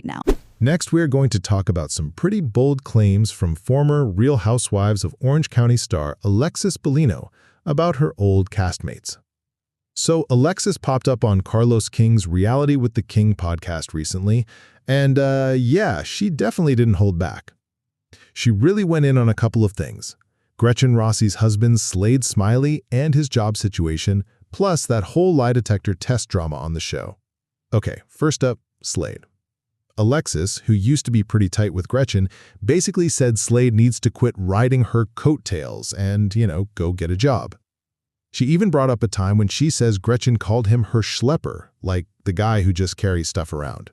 now. Next, we are going to talk about some pretty bold claims from former Real Housewives of Orange County star Alexis Bellino about her old castmates. So Alexis popped up on Carlos King's Reality with the King podcast recently, and yeah, she definitely didn't hold back. She really went in on a couple of things: Gretchen Rossi's husband Slade Smiley and his job situation, plus that whole lie detector test drama on the show. Okay, first up, Slade. Alexis, who used to be pretty tight with Gretchen, basically said Slade needs to quit riding her coattails and, go get a job. She even brought up a time when she says Gretchen called him her schlepper, like the guy who just carries stuff around.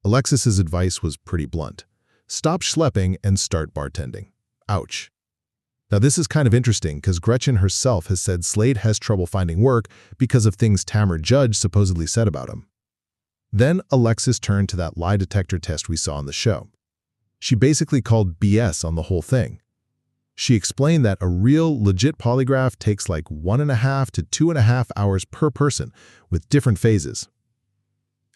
Alexis's advice was pretty blunt: stop schlepping and start bartending. Ouch. Now this is kind of interesting because Gretchen herself has said Slade has trouble finding work because of things Tamara Judge supposedly said about him. Then Alexis turned to that lie detector test we saw on the show. She basically called BS on the whole thing. She explained that a real, legit polygraph takes like 1.5 to 2.5 hours per person, with different phases.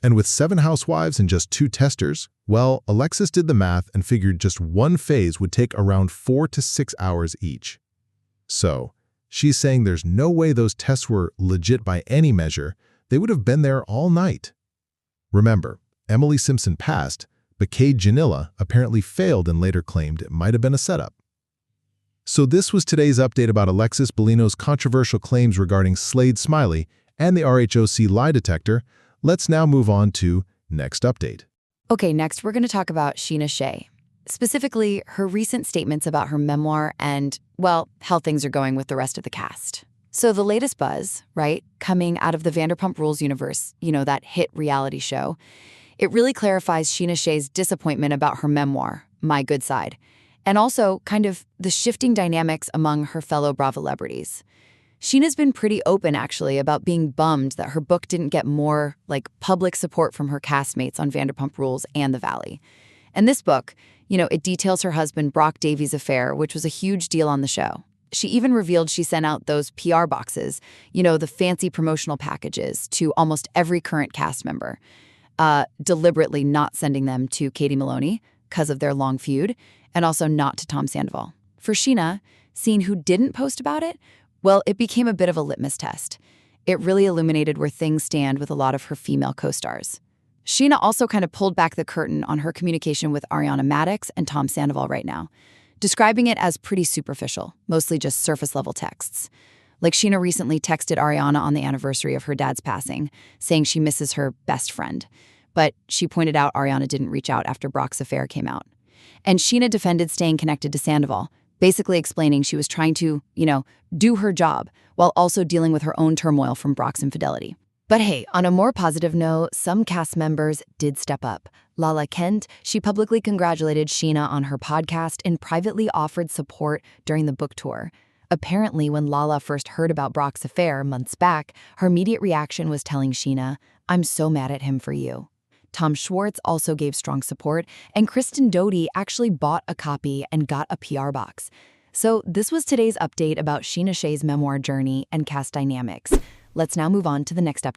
And with 7 housewives and just 2 testers, well, Alexis did the math and figured just one phase would take around 4 to 6 hours each. So, she's saying there's no way those tests were legit by any measure. They would have been there all night. Remember, Emily Simpson passed, but Kate Janilla apparently failed and later claimed it might have been a setup. So this was today's update about Alexis Bellino's controversial claims regarding Slade Smiley and the RHOC lie detector. Let's now move on to next update. Okay, next we're going to talk about Scheana Shay. Specifically, her recent statements about her memoir and, well, how things are going with the rest of the cast. So the latest buzz, right, coming out of the Vanderpump Rules universe, that hit reality show, it really clarifies Scheana Shay's disappointment about her memoir, My Good Side, and also kind of the shifting dynamics among her fellow Bravo-celebrities. Scheana's been pretty open, actually, about being bummed that her book didn't get more, public support from her castmates on Vanderpump Rules and The Valley. And this book, it details her husband Brock Davey's affair, which was a huge deal on the show. She even revealed she sent out those PR boxes, the fancy promotional packages, to almost every current cast member, deliberately not sending them to Katie Maloney because of their long feud, and also not to Tom Sandoval. For Scheana, seeing who didn't post about it, well, it became a bit of a litmus test. It really illuminated where things stand with a lot of her female co-stars. Scheana also kind of pulled back the curtain on her communication with Ariana Madix and Tom Sandoval right now, describing it as pretty superficial, mostly just surface-level texts. Like Scheana recently texted Ariana on the anniversary of her dad's passing, saying she misses her best friend. But she pointed out Ariana didn't reach out after Brock's affair came out. And Scheana defended staying connected to Sandoval, basically explaining she was trying to, do her job while also dealing with her own turmoil from Brock's infidelity. But hey, on a more positive note, some cast members did step up. Lala Kent, she publicly congratulated Scheana on her podcast and privately offered support during the book tour. Apparently, when Lala first heard about Brock's affair months back, her immediate reaction was telling Scheana, "I'm so mad at him for you." Tom Schwartz also gave strong support, and Kristen Doty actually bought a copy and got a PR box. So this was today's update about Scheana Shay's memoir journey and cast dynamics. Let's now move on to the next update.